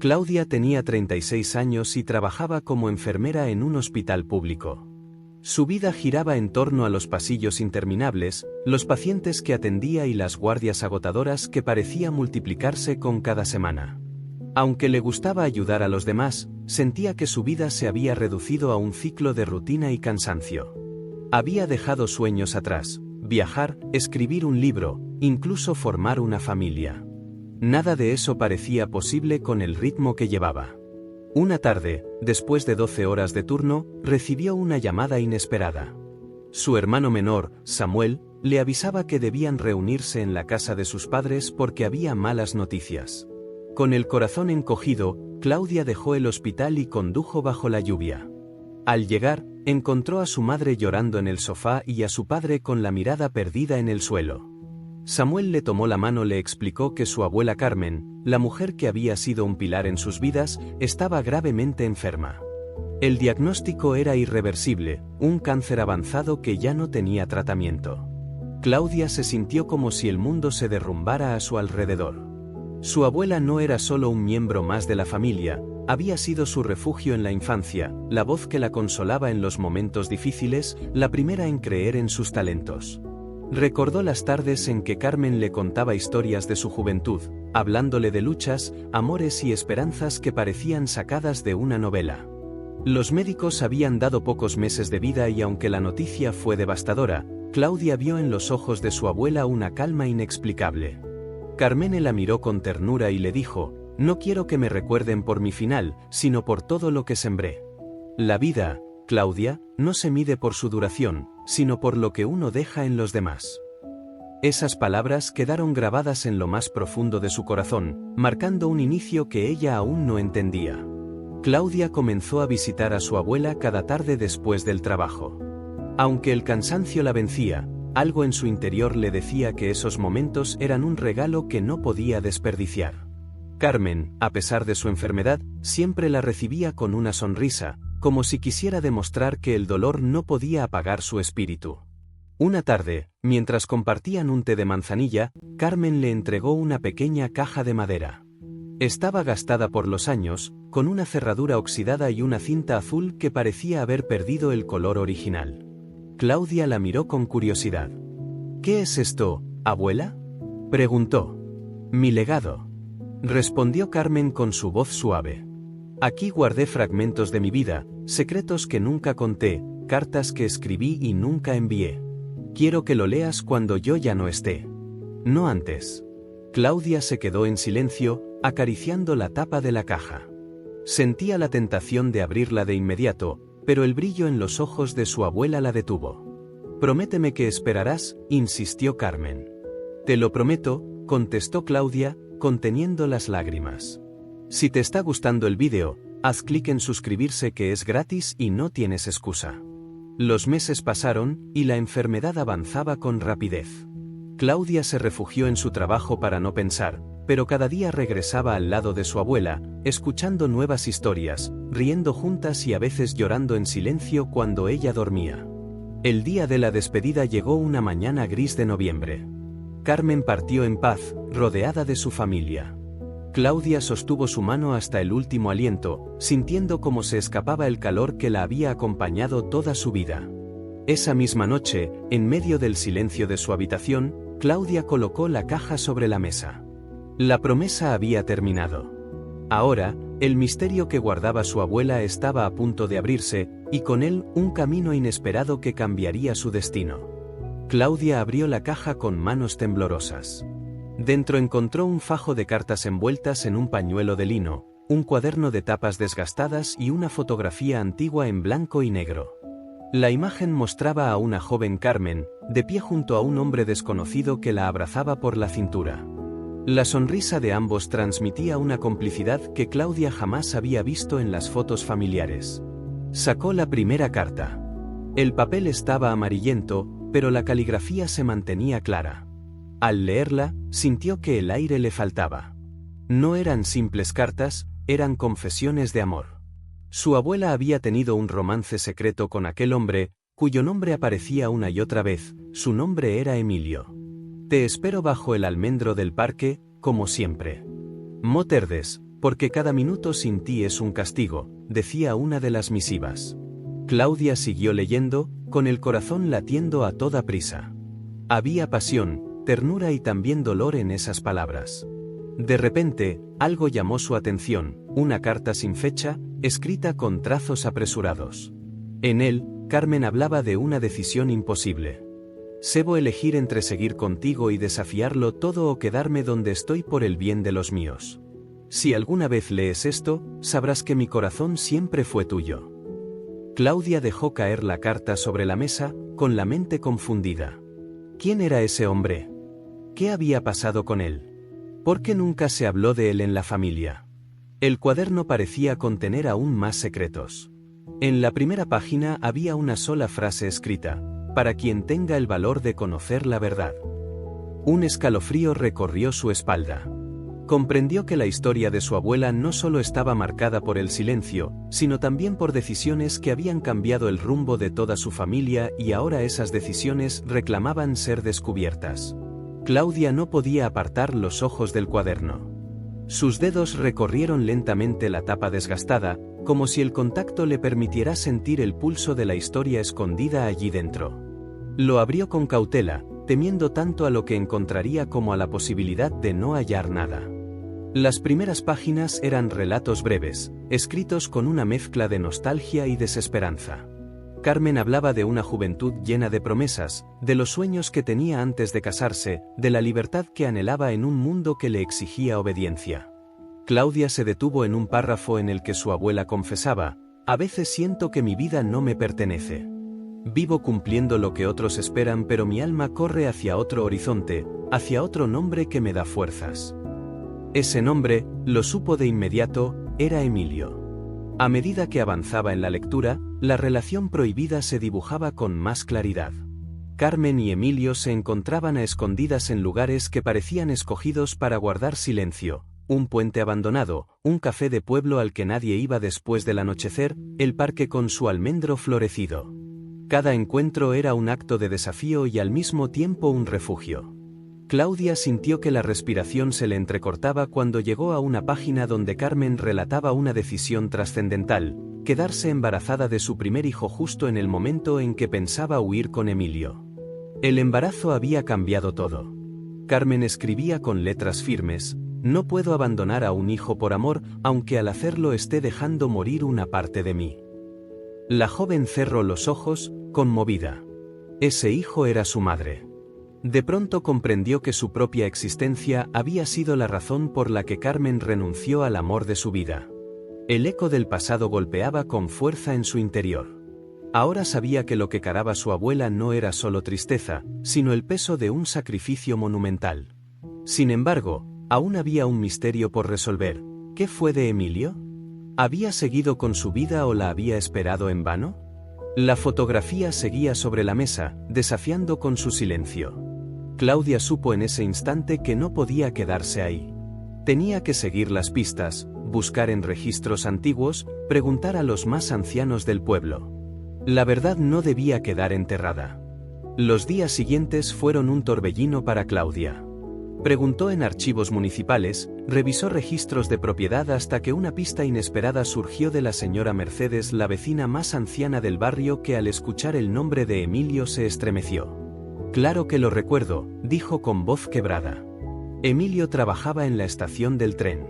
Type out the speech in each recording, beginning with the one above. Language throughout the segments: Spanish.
Claudia tenía 36 años y trabajaba como enfermera en un hospital público. Su vida giraba en torno a los pasillos interminables, los pacientes que atendía y las guardias agotadoras que parecía multiplicarse con cada semana. Aunque le gustaba ayudar a los demás, sentía que su vida se había reducido a un ciclo de rutina y cansancio. Había dejado sueños atrás: viajar, escribir un libro, incluso formar una familia. Nada de eso parecía posible con el ritmo que llevaba. Una tarde, después de 12 horas de turno, recibió una llamada inesperada. Su hermano menor, Samuel, le avisaba que debían reunirse en la casa de sus padres porque había malas noticias. Con el corazón encogido, Claudia dejó el hospital y condujo bajo la lluvia. Al llegar, encontró a su madre llorando en el sofá y a su padre con la mirada perdida en el suelo. Samuel le tomó la mano, le explicó que su abuela Carmen, la mujer que había sido un pilar en sus vidas, estaba gravemente enferma. El diagnóstico era irreversible, un cáncer avanzado que ya no tenía tratamiento. Claudia se sintió como si el mundo se derrumbara a su alrededor. Su abuela no era solo un miembro más de la familia, había sido su refugio en la infancia, la voz que la consolaba en los momentos difíciles, la primera en creer en sus talentos. Recordó las tardes en que Carmen le contaba historias de su juventud, hablándole de luchas, amores y esperanzas que parecían sacadas de una novela. Los médicos habían dado pocos meses de vida y aunque la noticia fue devastadora, Claudia vio en los ojos de su abuela una calma inexplicable. Carmen la miró con ternura y le dijo: «No quiero que me recuerden por mi final, sino por todo lo que sembré. La vida, Claudia, no se mide por su duración, sino por lo que uno deja en los demás». Esas palabras quedaron grabadas en lo más profundo de su corazón, marcando un inicio que ella aún no entendía. Claudia comenzó a visitar a su abuela cada tarde después del trabajo. Aunque el cansancio la vencía, algo en su interior le decía que esos momentos eran un regalo que no podía desperdiciar. Carmen, a pesar de su enfermedad, siempre la recibía con una sonrisa, como si quisiera demostrar que el dolor no podía apagar su espíritu. Una tarde, mientras compartían un té de manzanilla, Carmen le entregó una pequeña caja de madera. Estaba gastada por los años, con una cerradura oxidada y una cinta azul que parecía haber perdido el color original. Claudia la miró con curiosidad. «¿Qué es esto, abuela?», preguntó. «Mi legado», respondió Carmen con su voz suave. «Aquí guardé fragmentos de mi vida, secretos que nunca conté, cartas que escribí y nunca envié. Quiero que lo leas cuando yo ya no esté. No antes». Claudia se quedó en silencio, acariciando la tapa de la caja. Sentía la tentación de abrirla de inmediato, pero el brillo en los ojos de su abuela la detuvo. «Prométeme que esperarás», insistió Carmen. «Te lo prometo», contestó Claudia, conteniendo las lágrimas. Si te está gustando el vídeo, haz clic en suscribirse, que es gratis y no tienes excusa. Los meses pasaron, y la enfermedad avanzaba con rapidez. Claudia se refugió en su trabajo para no pensar, pero cada día regresaba al lado de su abuela, escuchando nuevas historias, riendo juntas y a veces llorando en silencio cuando ella dormía. El día de la despedida llegó una mañana gris de noviembre. Carmen partió en paz, rodeada de su familia. Claudia sostuvo su mano hasta el último aliento, sintiendo cómo se escapaba el calor que la había acompañado toda su vida. Esa misma noche, en medio del silencio de su habitación, Claudia colocó la caja sobre la mesa. La promesa había terminado. Ahora, el misterio que guardaba su abuela estaba a punto de abrirse, y con él un camino inesperado que cambiaría su destino. Claudia abrió la caja con manos temblorosas. Dentro encontró un fajo de cartas envueltas en un pañuelo de lino, un cuaderno de tapas desgastadas y una fotografía antigua en blanco y negro. La imagen mostraba a una joven Carmen, de pie junto a un hombre desconocido que la abrazaba por la cintura. La sonrisa de ambos transmitía una complicidad que Claudia jamás había visto en las fotos familiares. Sacó la primera carta. El papel estaba amarillento, pero la caligrafía se mantenía clara. Al leerla, sintió que el aire le faltaba. No eran simples cartas, eran confesiones de amor. Su abuela había tenido un romance secreto con aquel hombre, cuyo nombre aparecía una y otra vez. Su nombre era Emilio. «Te espero bajo el almendro del parque, como siempre. No tardes, porque cada minuto sin ti es un castigo, decía una de las misivas. Claudia siguió leyendo, con el corazón latiendo a toda prisa. Había pasión, ternura y también dolor en esas palabras. De repente, algo llamó su atención, una carta sin fecha, escrita con trazos apresurados. En él, Carmen hablaba de una decisión imposible. Debo elegir entre seguir contigo y desafiarlo todo o quedarme donde estoy por el bien de los míos. Si alguna vez lees esto, sabrás que mi corazón siempre fue tuyo. Claudia dejó caer la carta sobre la mesa, con la mente confundida. ¿Quién era ese hombre? ¿Qué había pasado con él? ¿Por qué nunca se habló de él en la familia? El cuaderno parecía contener aún más secretos. En la primera página había una sola frase escrita: para quien tenga el valor de conocer la verdad. Un escalofrío recorrió su espalda. Comprendió que la historia de su abuela no solo estaba marcada por el silencio, sino también por decisiones que habían cambiado el rumbo de toda su familia y ahora esas decisiones reclamaban ser descubiertas. Claudia no podía apartar los ojos del cuaderno. Sus dedos recorrieron lentamente la tapa desgastada, como si el contacto le permitiera sentir el pulso de la historia escondida allí dentro. Lo abrió con cautela, temiendo tanto a lo que encontraría como a la posibilidad de no hallar nada. Las primeras páginas eran relatos breves, escritos con una mezcla de nostalgia y desesperanza. Carmen hablaba de una juventud llena de promesas, de los sueños que tenía antes de casarse, de la libertad que anhelaba en un mundo que le exigía obediencia. Claudia se detuvo en un párrafo en el que su abuela confesaba: a veces siento que mi vida no me pertenece. Vivo cumpliendo lo que otros esperan, pero mi alma corre hacia otro horizonte, hacia otro nombre que me da fuerzas. Ese nombre, lo supo de inmediato, era Emilio. A medida que avanzaba en la lectura, la relación prohibida se dibujaba con más claridad. Carmen y Emilio se encontraban a escondidas en lugares que parecían escogidos para guardar silencio: un puente abandonado, un café de pueblo al que nadie iba después del anochecer, el parque con su almendro florecido. Cada encuentro era un acto de desafío y al mismo tiempo un refugio. Claudia sintió que la respiración se le entrecortaba cuando llegó a una página donde Carmen relataba una decisión trascendental: quedarse embarazada de su primer hijo justo en el momento en que pensaba huir con Emilio. El embarazo había cambiado todo. Carmen escribía con letras firmes: no puedo abandonar a un hijo por amor, aunque al hacerlo esté dejando morir una parte de mí. La joven cerró los ojos, conmovida. Ese hijo era su madre. De pronto comprendió que su propia existencia había sido la razón por la que Carmen renunció al amor de su vida. El eco del pasado golpeaba con fuerza en su interior. Ahora sabía que lo que cargaba su abuela no era solo tristeza, sino el peso de un sacrificio monumental. Sin embargo, aún había un misterio por resolver. ¿Qué fue de Emilio? ¿Había seguido con su vida o la había esperado en vano? La fotografía seguía sobre la mesa, desafiando con su silencio. Claudia supo en ese instante que no podía quedarse ahí. Tenía que seguir las pistas, buscar en registros antiguos, preguntar a los más ancianos del pueblo. La verdad no debía quedar enterrada. Los días siguientes fueron un torbellino para Claudia. Preguntó en archivos municipales, revisó registros de propiedad hasta que una pista inesperada surgió de la señora Mercedes, la vecina más anciana del barrio, que al escuchar el nombre de Emilio se estremeció. Claro que lo recuerdo, dijo con voz quebrada. Emilio trabajaba en la estación del tren.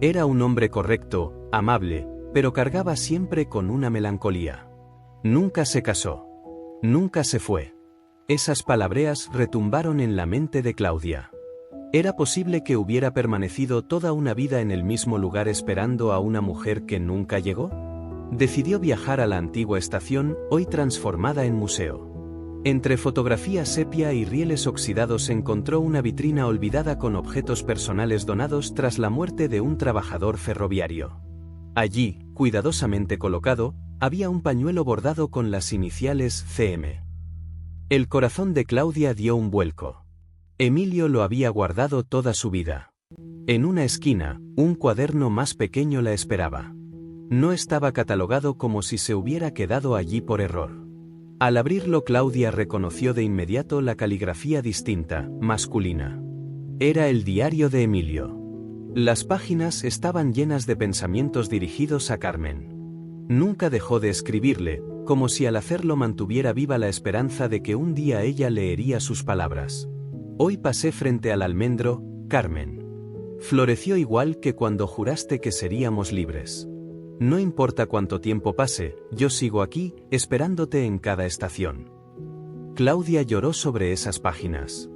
Era un hombre correcto, amable, pero cargaba siempre con una melancolía. Nunca se casó. Nunca se fue. Esas palabreas retumbaron en la mente de Claudia. ¿Era posible que hubiera permanecido toda una vida en el mismo lugar esperando a una mujer que nunca llegó? Decidió viajar a la antigua estación, hoy transformada en museo. Entre fotografías sepia y rieles oxidados encontró una vitrina olvidada con objetos personales donados tras la muerte de un trabajador ferroviario. Allí, cuidadosamente colocado, había un pañuelo bordado con las iniciales CM. El corazón de Claudia dio un vuelco. Emilio lo había guardado toda su vida. En una esquina, un cuaderno más pequeño la esperaba. No estaba catalogado, como si se hubiera quedado allí por error. Al abrirlo, Claudia reconoció de inmediato la caligrafía distinta, masculina. Era el diario de Emilio. Las páginas estaban llenas de pensamientos dirigidos a Carmen. Nunca dejó de escribirle, como si al hacerlo mantuviera viva la esperanza de que un día ella leería sus palabras. Hoy pasé frente al almendro, Carmen. Floreció igual que cuando juraste que seríamos libres. No importa cuánto tiempo pase, yo sigo aquí, esperándote en cada estación. Claudia lloró sobre esas páginas.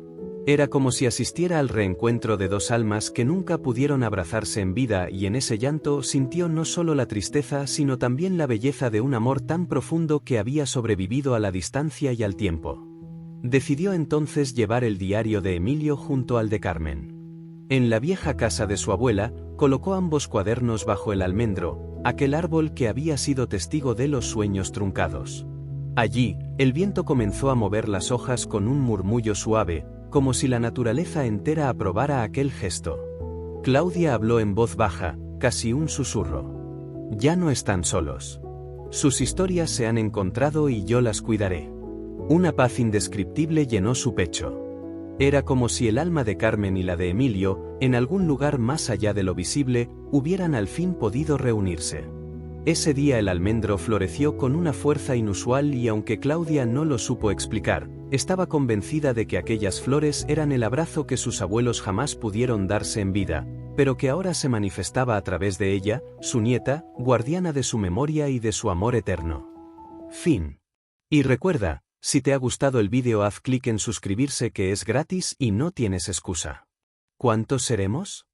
Era como si asistiera al reencuentro de dos almas que nunca pudieron abrazarse en vida, y en ese llanto sintió no solo la tristeza sino también la belleza de un amor tan profundo que había sobrevivido a la distancia y al tiempo. Decidió entonces llevar el diario de Emilio junto al de Carmen. En la vieja casa de su abuela, colocó ambos cuadernos bajo el almendro, aquel árbol que había sido testigo de los sueños truncados. Allí, el viento comenzó a mover las hojas con un murmullo suave, como si la naturaleza entera aprobara aquel gesto. Claudia habló en voz baja, casi un susurro. Ya no están solos. Sus historias se han encontrado y yo las cuidaré. Una paz indescriptible llenó su pecho. Era como si el alma de Carmen y la de Emilio, en algún lugar más allá de lo visible, hubieran al fin podido reunirse. Ese día el almendro floreció con una fuerza inusual y aunque Claudia no lo supo explicar, estaba convencida de que aquellas flores eran el abrazo que sus abuelos jamás pudieron darse en vida, pero que ahora se manifestaba a través de ella, su nieta, guardiana de su memoria y de su amor eterno. Fin. Y recuerda, si te ha gustado el vídeo haz clic en suscribirse que es gratis y no tienes excusa. ¿Cuántos seremos?